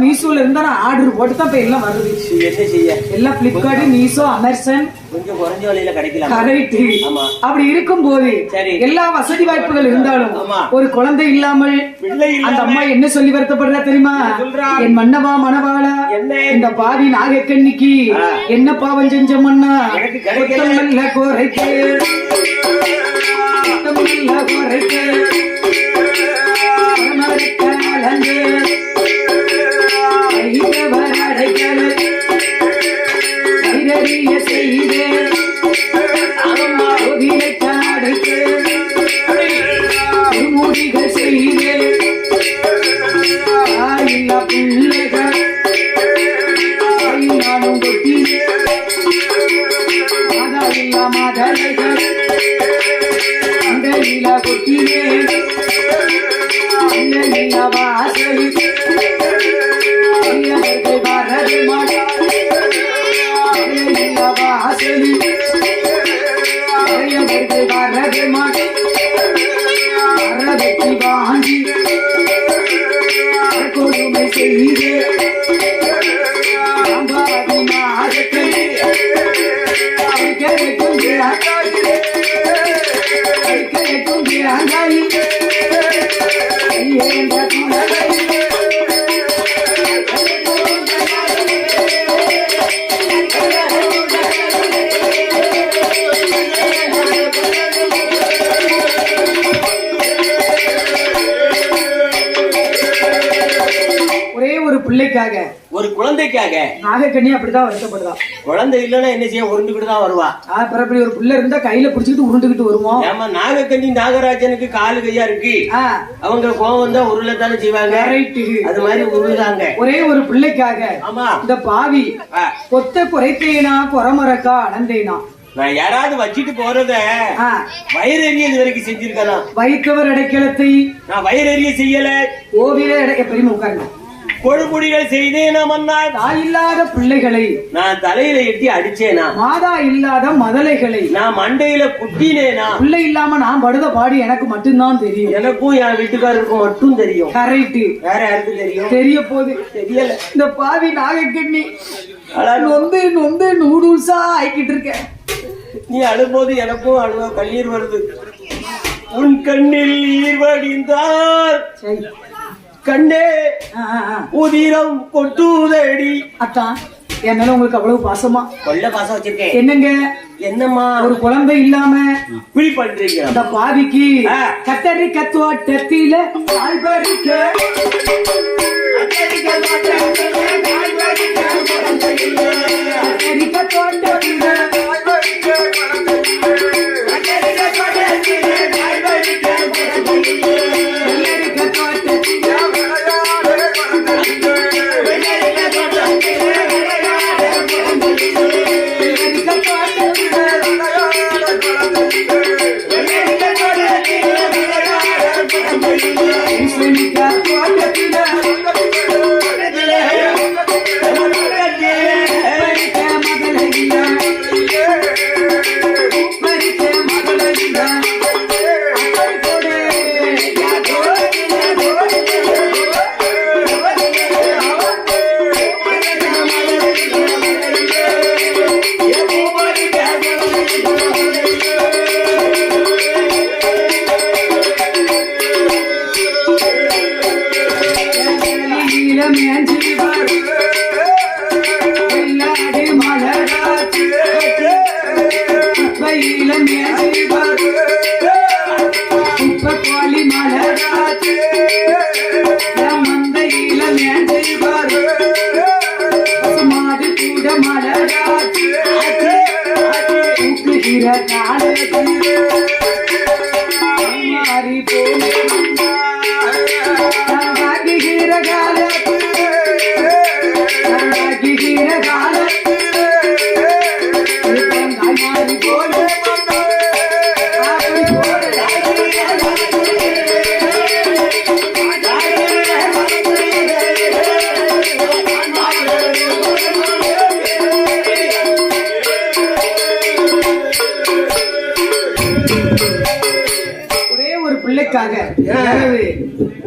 மீசோல இருந்தா நான் ஆர்டர் போட்டு தான் இப்ப எல்லாம் வருது. என்ன செய்ய எல்லாம் பிளிப்கார்ட், மீசோ, அமேசான் கொஞ்சம் குறைஞ்ச விலையில கிடைக்கலாம். கரெக்ட். ஆமா. அப்படி இருக்கும் போது எல்லா வசதி வாய்ப்புகள் இருந்தாலும் ஒரு குழந்தை இல்லாமல் அந்த அம்மா என்ன சொல்லி வருத்தப்படுறா தெரியுமா? என் மன்னவா மணவாளா, இந்த பாவி நாகக்கண்ணிக்கு என்ன பாவம் செஞ்ச மன்னா, குத்தமில்ல கோரைக்கு குத்தமில்ல கோரைக்கு ஒரு குழந்தைக்காக நாகக்கண்ணி அப்படிதான் வருத்தப்படுதா. குழந்தை இல்லன்னா என்ன செய்ய, உருண்டுகிட்டு தான் வருவா. அப்படி ஒரு பிள்ளை இருந்தா கையில பிடிச்சிட்டு உருண்டுகிட்டு வருவோம். ஏமா நாகக்கண்ணி நாகராஜனுக்கு காலு கையா இருக்கு, அவங்க கோவம் வந்தா உருளத்தானே செய்வாங்க. அது மாதிரி உருளாங்க. ஒரே ஒரு பிள்ளைக்காக இந்த பாவி கொத்த குறைத்தேனா குறமரக்கா அனந்தேனா. நான் யாராவது வச்சிட்டு போறத வயிறறிய இது வரைக்கும் செஞ்சிருக்கலாம். வைத்தவர் அடைக்கலத்தை நான் வயிறறிய செய்யல. கோவில அடைக்க பெருமை உட்கார்ந்து கொழுமுடிகள் செய்தேனா மன்னா. தாய் இல்லாத பிள்ளைகளை நான் தலையில எட்டி அடிச்சேனா. மாதா இல்லாத மதலைகளை நான் மண்டையில குட்டினேனா. பிள்ளை இல்லாம நான் படுத பாடி எனக்கு மட்டும்தான் தெரியும். எனக்கும் என் வீட்டுக்காரருக்கும் மட்டும் தெரியும். கரெக்ட். வேற யாருக்கு தெரியும்? தெரிய போது தெரியல. இந்த பாவி நாகக்கண்ணி நொந்து நொந்து நூடுல்ஸா ஆயிக்கிட்டு இருக்க. நீ அழும்போது எனக்கும் அழுவ கண்ணீர் வருது. உன் கண்ணில் நீர் வடிந்தார் கண்ணே உதிரம் கொட்டுதடி. அத்தா என் மேல உங்களுக்கு அவ்வளவு பாசமா? கொல்ல பாசம் வச்சிருக்கேன். என்னங்க என்னம்மா ஒரு குழந்தை இல்லாம இப்படி பண்றீங்க? அந்த பாவிக்கு கத்தரி கத்துவாட்டத்தில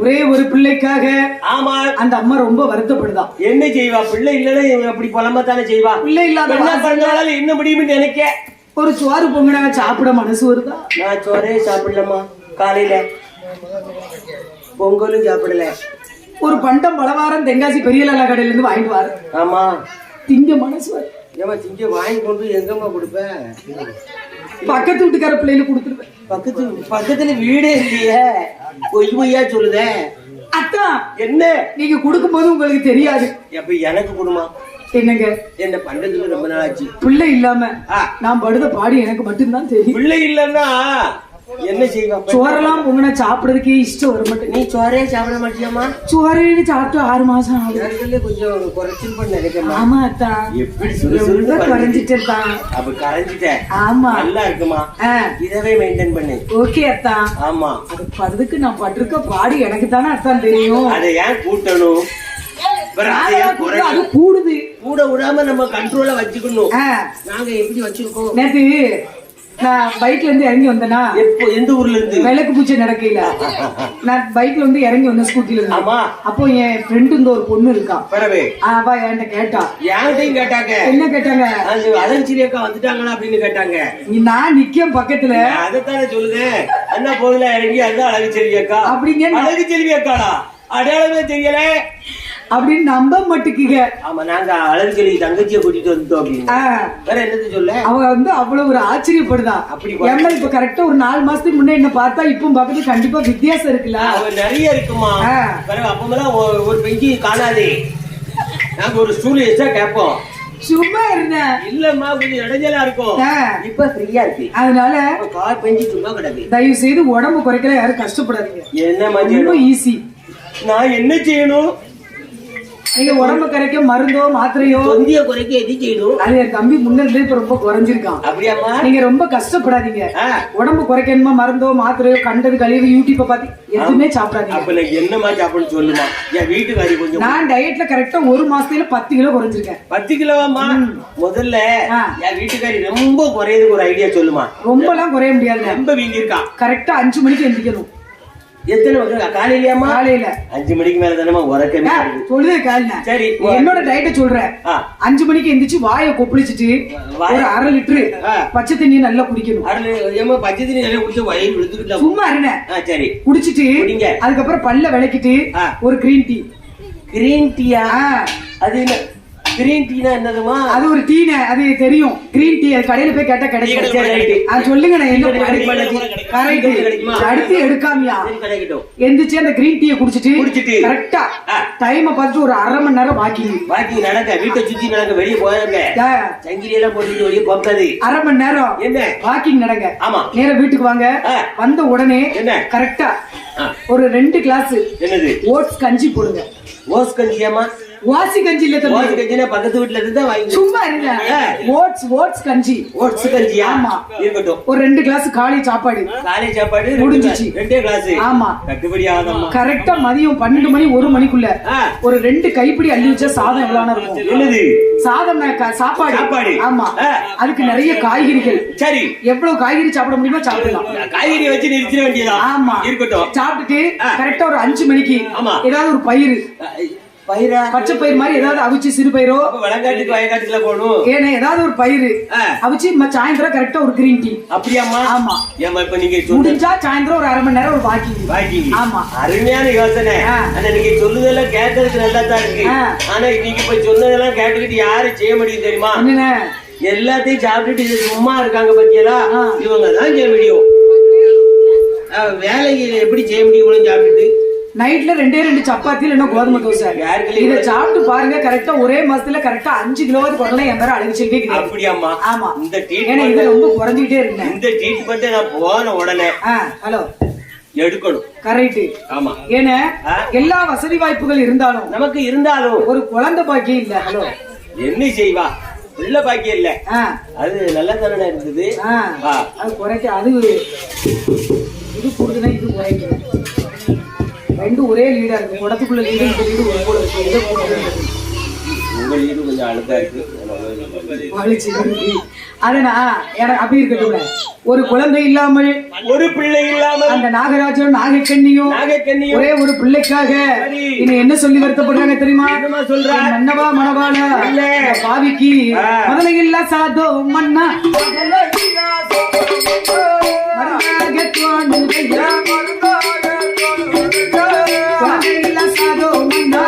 ஒரே ஒரு பிள்ளைக்காக ஆமா. அந்த அம்மா ரொம்ப வருத்தப்படுதான். என்ன செய்வா? பிள்ளை இல்லைன்னா அப்படி புலம்பத்தானே செய்வா. பிள்ளை இல்லாத என்ன பண்ணாலும் என்ன முடியும்னு நினைக்க. ஒரு சோறு பொங்கினாங்க சாப்பிட மனசு வருதா? நான் சோறே சாப்பிடலம்மா. காலையில பொங்கலும் சாப்பிடல. ஒரு பண்டம் பலவாரம் தென்காசி பெரிய லாலா கடையில இருந்து வாங்கிட்டு வாரு. ஆமா. திங்க மனசு வரும். ஏமா திங்க வாங்கி கொண்டு எங்கம்மா கொடுப்பேன்? பக்கத்து வீட்டுக்கார பிள்ளைல கொடுத்துருவேன். பக்கத்துல வீடே இல்லையே. பொய் பொய்யா சொல்லுத. அத்தான் என்ன நீங்க கொடுக்கும் போது உங்களுக்கு தெரியாது. அப்ப எனக்கு கொடுமா. என்னங்க என்ன பண்றதுக்கு ரொம்ப நாள் ஆச்சு. பிள்ளை இல்லாம நான் படுத பாடி எனக்கு மட்டும்தான் தெரியும். பிள்ளை இல்லன்னா என்ன செய்வா? சோறெல்லாம் பொங்கன சாப்பிடறதுக்கே இஷ்டம் வர மாட்டேன். நீ சோறே சாப்பிட மாட்டியாமா? சோறைன்னு சாப்பிட்டு 6 மாசம் ஆகுது. கொஞ்சம் குறைச்சில் பண்ண நினைக்கிறேன். ஆமா அத்தான். எப்படி சுறுசுறுப்பா குறைஞ்சிட்டு தான். அப்ப கரைஞ்சிட்டேன். ஆமா நல்லா இருக்குமா. இதவே மெயின்டைன் பண்ணு. ஓகே அத்தான். ஆமா. அதுக்கு நான் பட்டிருக்க பாடி எனக்கு தானே அத்தான் தெரியும். அதை ஏன் கூட்டணும்? அது கூடுது. கூட விடாம நம்ம கண்ட்ரோல வச்சுக்கணும். நாங்க எப்படி வச்சிருக்கோம்? நேத்து நான் பைக்ல இருந்து இறங்கி வந்தேனா? எப்போ? எந்த ஊர்ல இருந்து? விளக்கு பூச்சி நடக்கையில நான் பைக்ல வந்து இறங்கி வந்தேன் ஸ்கூட்டில இருந்து. ஆமா. அப்போ என் ஃப்ரெண்டு இந்த ஒரு பொண்ணு இருக்கா. பரவே. அவ என்கிட்ட கேட்டா. என்கிட்டயும் கேட்டாங்க. என்ன கேட்டாங்க? அலர்ஜி அக்கா வந்துட்டாங்களா அப்படின்னு கேட்டாங்க. நான் நிக்கம் பக்கத்துல. அதைத்தானே சொல்லுங்க. அண்ணா போதுல இறங்கி அந்த அழகு அக்கா அப்படிங்க. அழகு அக்காடா அடையாளமே தெரியல அப்படின்னு நம்ப மாட்டுக்குங்க. ஆமா. நாங்க அழகு தங்கச்சியை கூட்டிட்டு வந்துட்டோம் அப்படின்னு. வேற என்னது சொல்ல? அவ வந்து அவ்வளவு ஒரு ஆச்சரியப்படுதா. அப்படி இப்ப கரெக்டா ஒரு 4 மாசத்துக்கு முன்ன என்ன பார்த்தா இப்ப பக்கத்துல கண்டிப்பா வித்தியாசம் இருக்குல்ல. நிறைய இருக்குமா. அப்பமெல்லாம் ஒரு பெஞ்சி காணாது. நாங்க ஒரு ஸ்டூல் எக்ஸ்ட்ரா கேட்போம். சும்மா இருந்தேன். இல்லம்மா கொஞ்சம் இடைஞ்சலா இருக்கும். இப்ப ஃப்ரீயா இருக்கு. அதனால கார் பெஞ்சு சும்மா கிடக்கு. தயவு செய்து உடம்பு குறைக்கல யாரும் கஷ்டப்படாதீங்க. என்ன ரொம்ப ஈஸி. நான் என்ன செய்யணும்? நீங்க உடம்பு குறைக்க மருந்தோ மாத்திரையோ தொந்திய குறைக்க எது செய்யணும்? அது என் தம்பி முன்னே இப்ப ரொம்ப குறைஞ்சிருக்கான். அப்படியாமா? நீங்க ரொம்ப கஷ்டப்படாதீங்க. உடம்பு குறைக்கணுமா மருந்தோ மாத்திரையோ கண்டது கழிவு யூடியூப்ப பாத்து எதுவுமே சாப்பிடாதீங்க. அப்ப நான் என்னமா சாப்பிடணும் சொல்லுமா? என் வீட்டுக்காரி கொஞ்சம். நான் டயட்ல கரெக்டா 1 மாசத்துல 10 கிலோ குறைஞ்சிருக்கேன். 10 கிலோவாமா? முதல்ல என் வீட்டுக்காரி ரொம்ப குறையதுக்கு ஒரு ஐடியா சொல்லுமா? ரொம்ப எல்லாம் குறைய முடியாது. ரொம்ப வீங்கி இருக்கா. கரெக்டா 5 மணிக்கு எந்திரிக்கணும். எத்தனை காலையிலயாமா? காலையில 5 மணிக்கு மேல தானே உறக்கமே சொல்லுது. காலையில சரி என்னோட டயட்டை சொல்றேன். 5 மணிக்கு எந்திரிச்சு வாயை கொப்பளிச்சுட்டு ஒரு 1/2 லிட்டரு பச்சை தண்ணி நல்லா குடிக்கணும். பச்சை தண்ணி நல்லா குடிச்சு வயிறு விழுந்துக்கிட்டா சும்மா இருங்க. சரி குடிச்சிட்டு அதுக்கப்புறம் பல்ல விளக்கிட்டு ஒரு கிரீன் டீ. கிரீன் டீயா? அது கிரீன் டீனா என்னதுமா? அது ஒரு டீனே. அது தெரியும். கிரீன் டீ கடையில போய் கேட்டா கிடைக்கும். அது சொல்லுங்க. நான் என்ன அடுத்து எடுக்காமியா எந்திரிச்சு அந்த கிரீன் டீயை குடிச்சிட்டு கரெக்டா டைம் பார்த்துட்டு ஒரு 1/2 மணி நேரம் வாக்கிங் நடக்க. வீட்டை சுத்தி நடக்க. வெளியே போயிருங்க. சங்கிலி எல்லாம் போட்டு வெளியே போகாது. 1/2 மணி நேரம் என்ன வாக்கிங் நடங்க. ஆமா. நேரம் வீட்டுக்கு வாங்க. வந்த உடனே என்ன கரெக்டா ஒரு 2 கிளாஸ் என்னது ஓட்ஸ் கஞ்சி போடுங்க. ஓட்ஸ் கஞ்சியாமா? வாசி கஞ்சி இல்ல தம்பி. வாசி கஞ்சினா பக்கத்து வீட்ல இருந்து தான் வாங்கி. சும்மா இருங்க. ஓட்ஸ் கஞ்சி. ஓட்ஸ் கஞ்சி. ஆமா இருக்கட்டும். ஒரு 2 கிளாஸ் காலை சாப்பாடு முடிஞ்சிச்சு. 2 கிளாஸ். ஆமா கட்டுப்படி ஆகாதம்மா. கரெக்ட்டா மதியம் 12 மணி 1 மணிக்குள்ள ஒரு 2 கைப்பிடி அள்ளி வச்ச சாதம் எவ்வளவு இருக்கும்? என்னது சாதம்? சாப்பாடு. ஆமா. அதுக்கு நிறைய காய்கறிகள். சரி எவ்வளவு காய்கறி சாப்பிட முடியுமோ சாப்பிடலாம். காய்கறி வச்சு நிறுத்திட வேண்டியதா? ஆமா இருக்கட்டும். சாப்பிட்டுட்டு கரெக்ட்டா ஒரு 5 மணிக்கு ஏதாவது ஒரு பயிறு பச்சை பயிர் மாதிரி ஏதாவது அவிச்சு சிறு பயிரோ வளங்காட்டுக்கு வயக்காட்டுக்குள்ள போகணும். ஏன்னா ஏதாவது ஒரு பயிறு அவிச்சு சாயந்தரம் கரெக்டா ஒரு கிரீன் டீ. அப்படியாமா? ஆமா. இப்ப நீங்க முடிஞ்சா சாயந்தரம் ஒரு 1/2 மணி நேரம் ஒரு வாக்கிங். ஆமா அருமையான யோசனை. ஆனா நீங்க சொல்லுதெல்லாம் கேட்டதுக்கு நல்லா தான் இருக்கு. ஆனா நீங்க இப்ப சொன்னதெல்லாம் கேட்டுக்கிட்டு யாரும் செய்ய முடியும் தெரியுமா? என்ன எல்லாத்தையும் சாப்பிட்டுட்டு இது சும்மா இருக்காங்க பத்தியலா? இவங்க தான் செய்ய முடியும். வேலைக்கு எப்படி செய்ய முடியும்? சாப்பிட்டுட்டு நைட்ல 2 சப்பாத்தி இல்ல கோதுமை தோசை இத சாப்பிட்டு பாருங்க. கரெக்டா ஒரே மாசத்துல கரெக்டா 5 கிலோவாது குறையல. என் பேர அழகிச்சுட்டே இருக்கு. அப்படியாமா? ஆமா. இந்த ட்ரீட்மென்ட் இது ரொம்ப குறைஞ்சிட்டே இருக்கு. இந்த ட்ரீட்மென்ட் நான் போன உடனே ஹலோ எடுக்கணும். கரெக்ட். ஆமா. ஏன்னா எல்லா வசதி வாய்ப்புகள் இருந்தாலும் நமக்கு ஒரு குழந்தை பாக்கியம் இல்ல. ஹலோ என்ன செய்வா? உள்ள பாக்கியம் இல்ல. அது நல்ல தானே இருந்தது. அது குறைக்க. அது இது கூடுதுன்னா இது குறைக்கும். 2 ஒரே லீடா இருக்கு. குடத்துக்குள்ள லீடு இந்த லீடு ஒரு கூட இருக்கு. உங்க லீடு கொஞ்சம் அழுத்தா இருக்கு. அதனா எனக்கு அப்படி இருக்கட்டும். ஒரு குழந்தை இல்லாமல் ஒரு பிள்ளை இல்லாமல் அந்த நாகராஜனும் நாகக்கண்ணியும் ஒரே ஒரு பிள்ளைக்காக இன்னும் என்ன சொல்லி வருத்தப்படுறாங்க தெரியுமா? மன்னவா மணவாள பாவிக்கு முதல்ல இல்ல சாதோ மன்னா சாதோ மன்னா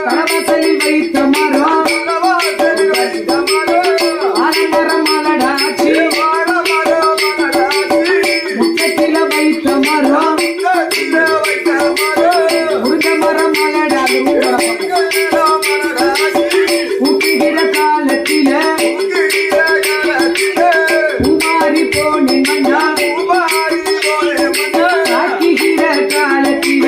கடவசலில் வைத்த மரம் ஆலமரமலடாச்சி முற்றத்தில வைத்த மரம் முருங்க மரம் மலடாது ஊக்குகிற காலத்தில பூமாரி போனே மன்னா காட்டுகிற காலத்தில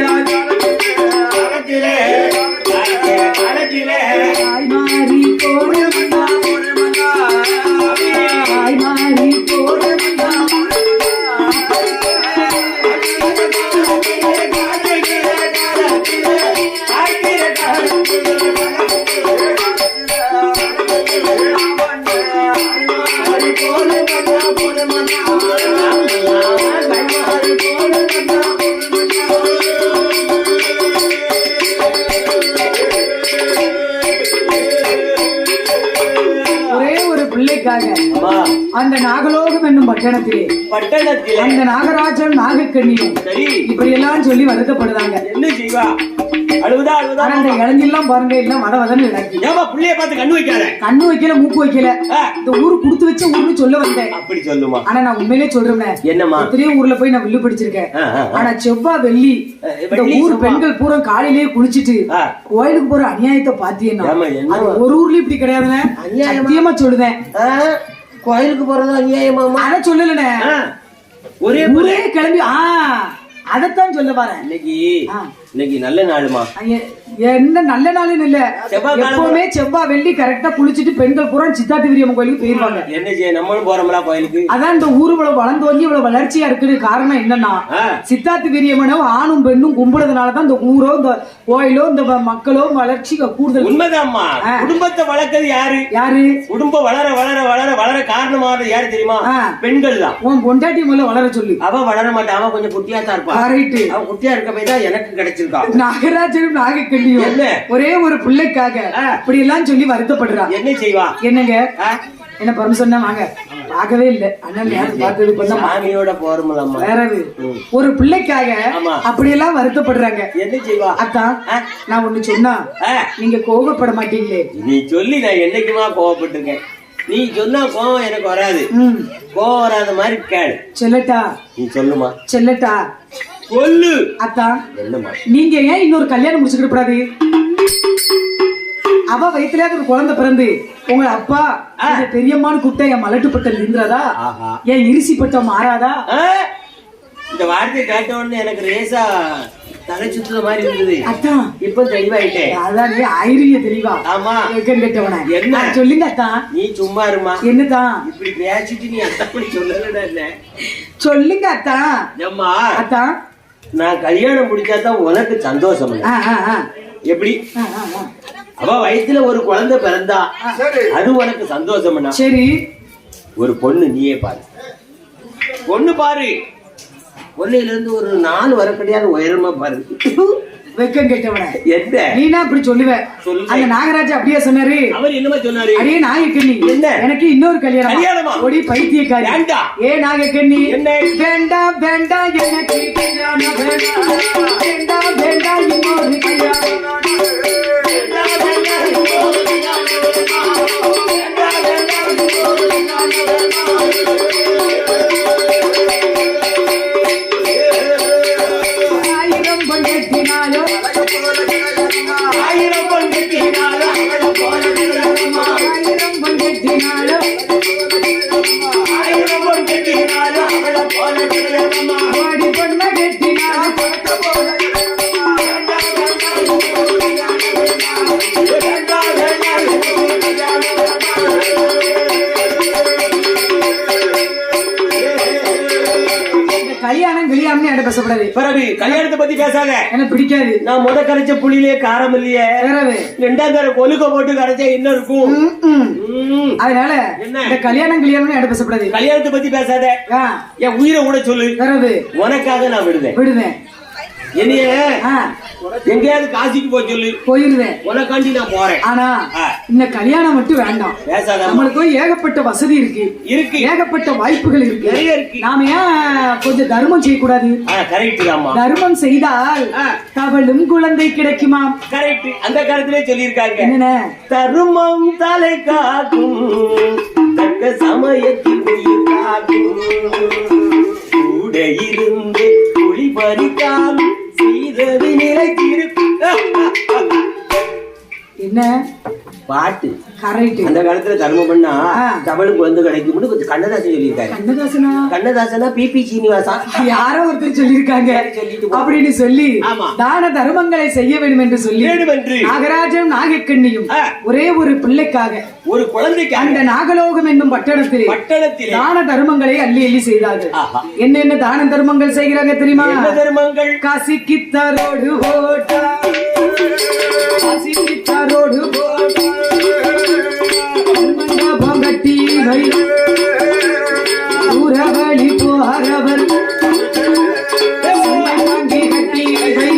மாறி போன மாறி போன அந்த நாகலோகம் என்னும் பட்டணத்திலே அந்த நாகராஜன் நாகக்கண்ணியும் இப்படி எல்லாம் சொல்லி வருத்தப்படுறாங்க. என்ன செய்வா? அழுவுதா அழுவுதா. அந்த இளஞ்செல்லாம் பாருங்க எல்லாம் வதவதன்னு நடக்கு. ஏமா புள்ளைய பார்த்து கண்ணு வைக்காத. கண்ணு வைக்கல மூக்கு வைக்கல. இந்த ஊரு குடுத்து வச்ச ஊர்னு சொல்ல வந்தேன். அப்படி சொல்லுமா? ஆனா நான் உண்மையிலே சொல்றேன். என்னமா? எத்தனையோ ஊர்ல போய் நான் வில்லு படிச்சிருக்கேன். ஆனா செவ்வாய் வெள்ளி இந்த ஊர் பெண்கள் பூரா காலையிலேயே குளிச்சிட்டு கோயிலுக்கு போற அநியாயத்தை பாத்தியன்னா ஒரு ஊர்லயும் இப்படி கிடையாதுன்னு சத்தியமா சொல்லுவேன். கோயிலுக்கு போறது அநியாயமாமா? அத சொல்லலனே. ஒரே கிளம்பி அதத்தான் சொல்ல பாறேன். இன்னைக்கு நல்ல நாளுமா? என்ன நல்ல நாளுன்னு இல்ல, எப்பவுமே செவ்வாய் வெள்ளி கரெக்டா குளிச்சுட்டு பெண்கள் பூரா சித்தாத்தி வீரியம்மன் கோயிலுக்கு போயிருவாங்க. என்ன செய்ய, நம்மளும் போறோம்ல கோயிலுக்கு. அதான் இந்த ஊர் இவ்வளவு வளர்ந்து வந்து இவ்வளவு வளர்ச்சியா இருக்குது. காரணம் என்னன்னா சித்தாத்தி வீரியம்மனும் ஆணும் பெண்ணும் கும்பிடுறதுனாலதான் இந்த ஊரோ இந்த கோயிலோ இந்த மக்களோ வளர்ச்சி கூடுதல். உண்மைதான்மா. குடும்பத்தை வளர்க்கறது யாரு? குடும்பம் வளர வளர வளர வளர காரணமானது யாரு தெரியுமா? பெண்கள் தான். உன் பொண்டாட்டி முதல்ல வளர சொல்லு. அவ வளர மாட்டா, அவ கொஞ்சம் குட்டியா தான் இருப்பா. அவ குட்டியா இருக்க போய் தான் எனக்கு கிடைச்சிருக்கா. நாகராஜனும் நாகக்கண்ணியும் ஒரே ஒரு பிள்ளைக்காக இப்படி எல்லாம் சொல்லி வருத்தப்படுறா. என்ன செய்வா? என்னங்க என்ன பர்மிஷன் வாங்க. பார்க்கவே இல்ல அண்ணன் சாமியோட போறோம்லம்மா. வேற ஒரு பிள்ளைக்காக அப்படி எல்லாம் வருத்தப்படுறாங்க. என்ன செய்வா? அத்தான் நான் ஒண்ணு சொன்னா நீங்க கோபப்பட மாட்டீங்களே? நீ சொல்லி நான் என்னைக்குமா கோவப்பட்டிருக்கேன். நீ சொன்னா கோவம் எனக்கு வராது. கோவம் வராத மாதிரி கேளு. செல்லட்டா? நீ சொல்லுமா. செல்லட்டா சொல்லு. அத்தா என்னமா? நீங்க ஏன் இன்னொரு கல்யாணம் முடிச்சுக்கிட்டு கூடாது? அவ வயிற்றுல ஒரு குழந்தை பிறந்து உங்க அப்பா பெரியம்மான்னு கூப்பிட்ட என் மலட்டுப்பட்டம் இருந்துறதா? என் இரிசி பட்டம் மாறாதா? இந்த வார்த்தை கேட்ட உடனே எனக்கு ரேசா தலை சுத்துற மாதிரி இருந்தது. அத்தான் இப்ப தெளிவாயிட்டேன். அதான் நீ ஐரிய தெளிவா. ஆமா கேட்டவன என்ன சொல்லுங்க அத்தா. நீ சும்மா இருமா. என்னதான் இப்படி பேசிட்டு நீ அப்படி சொல்லலடா. இல்ல சொல்லுங்க அத்தா. ஏம்மா அத்தா, நான் கல்யாணம் முடிச்சாதான் உனக்கு சந்தோஷம். எப்படி? அவ வயித்துல ஒரு குழந்தை பிறந்தா அது உனக்கு சந்தோஷம். சரி, ஒரு பொண்ணு நீயே பாரு. பொண்ணு பாரு. பொண்ணுல இருந்து ஒரு 4 வர கிடையாது உயரமா பாரு. வெக்கம் கேட்டவன என்ன நீனா அப்படி சொல்லுவேன். அந்த நாகராஜா அப்படியே சொன்னாரு. அவர் என்னமா சொன்னாரு? அடியே நாகக்கண்ணி, என்ன எனக்கு இன்னொரு கல்யாணமா? ஒடி பைத்தியக்காரி. ஏ நாகக்கண்ணி, வேண்டாம் வேண்டாம் எனக்கு கல்யாணம் வேண்டாம். வேண்டாம் வேண்டாம் இன்னொரு கல்யாணம். கல்யாணம் என்கிட்ட பேசப்படாது. பிறகு கல்யாணத்தை பத்தி பேசாத, எனக்கு பிடிக்காது. நான் முத கரைச்ச புளியிலே காரம் இல்லையே, ரெண்டாம் தர கொலுக்க போட்டு கரைச்சா என்ன இருக்கும்? அதனால இந்த கல்யாணம் என்கிட்ட பேசப்படாது. கல்யாணத்தை பத்தி பேசாத, என் உயிரை கூட சொல்லு, உனக்காக நான் விடுவேன். என்னைய எங்கேயாவது காசிக்கு போய் சொல்லு, போயிருவேன். உனக்காண்டி நான் போறேன். ஆனா இந்த கல்யாணம் மட்டும் வேண்டாம். நம்மளுக்கு ஏகப்பட்ட வசதி இருக்கு, ஏகப்பட்ட வாய்ப்புகள் இருக்கு. நாம ஏன் கொஞ்சம் தர்மம் செய்யக்கூடாது? தர்மம் செய்தால் தவளும் குழந்தை கிடைக்குமா? கரெக்ட். அந்த காலத்திலே சொல்லியிருக்காங்க, என்ன தர்மம் தலை காக்கும், தக்க சமயத்தில் உயிர் காக்கும், கூட இருந்து ஒளி பறிக்கால் செய்தது நிலைத்திருக்கும். என்ன பாட்டு கரெக்ட். அந்த காலத்துல தர்மம் பண்ணா தவளும் குழந்தை கிடைக்கும் கொஞ்சம் கண்ணதாசன் சொல்லியிருக்காங்க. கண்ணதாசனா பிபி சீனிவாசா யாரோ ஒருத்தர் சொல்லியிருக்காங்க. அப்படின்னு சொல்லி தான தர்மங்களை செய்ய வேண்டும் என்று சொல்லி நாகராஜன் நாகக்கண்ணியும் ஒரே ஒரு பிள்ளைக்காக, ஒரு குழந்தைக்கு அந்த நாகலோகம் என்னும் பட்டணத்தில் தான தர்மங்களை அள்ளி அள்ளி செய்தார்கள். என்னென்ன தான தர்மங்கள் செய்கிறாங்க தெரியுமா? தர்மங்கள் காசிக்கு தரோடு ஓட்டா, காசிக்கு தரோடு ஓட்டா, பொங்கட்டி வை ஊரவழி போறவர் வாங்கி கட்டி வை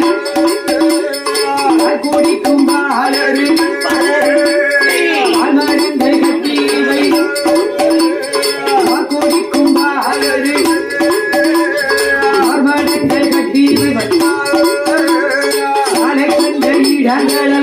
குடிக்கும் பாலரு மருந்தை கட்டி வை குடிக்கும் பாலரு மருந்தை கட்டி வை சாலை கண்ட இடங்கள்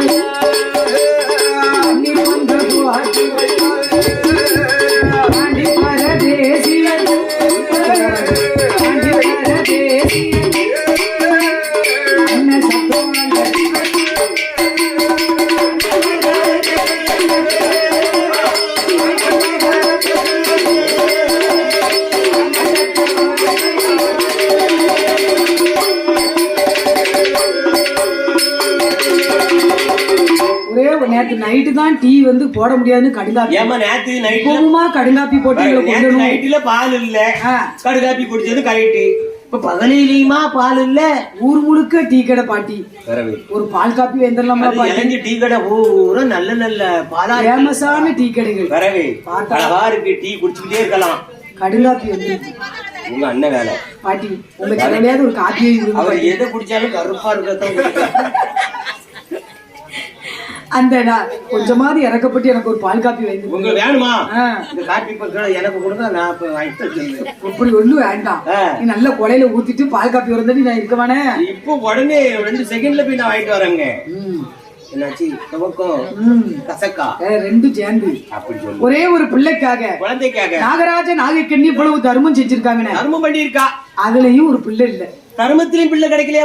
நேத்து நைட்டு தான் டீ வந்து போட முடியாதுன்னு கடுங்காப்பி. ஏமா நேத்து நைட்டுமா கடுங்காப்பி போட்டு நைட்டுல பால் இல்ல, கடுங்காப்பி குடிச்சது கரெக்ட். இப்ப பகலிலுமா பால் இல்ல, ஊர் முழுக்க டீ கடை பாட்டி. ஒரு பால் காப்பி வேந்தரலாமா? டீ கடை பூரா நல்ல நல்ல பாலா ஃபேமஸான டீ கடைகள். அழகா இருக்கு, டீ குடிச்சுக்கிட்டே இருக்கலாம். கடுங்காப்பி வந்து உங்க அண்ணன் வேலை பாட்டி. உங்க தலையாவது ஒரு காப்பியை அவர் எதை குடிச்சாலும் கருப்பா இருக்கத்தான். அந்த கொஞ்சமாவது இறக்கப்பட்டு எனக்கு ஒரு பால் காப்பி வாங்கி உங்களுக்கு வேணுமா? இந்த காப்பி பக்கம் எனக்கு கொடுத்தா நான் இப்ப வாங்கிட்டு இப்படி ஒண்ணும் வேண்டாம். நீ நல்ல கொலையில ஊத்திட்டு பால் காப்பி வரந்தடி நான் இருக்கவானே. இப்போ உடனே 2 செகண்ட்ல போய் நான் வாங்கிட்டு வரேங்க. என்னாச்சு? துவக்கம் கசக்கா ரெண்டும் சேர்ந்து அப்படி சொல்லு. ஒரே ஒரு பிள்ளைக்காக, குழந்தைக்காக நாகராஜ நாகக்கண்ணி இவ்வளவு தர்மம் செஞ்சிருக்காங்க. தர்மம் பண்ணிருக்கா, அதுலயும் ஒரு பிள்ளை இல்ல. தர்மத்திலயும் பிள்ளை கிடைக்கலையா?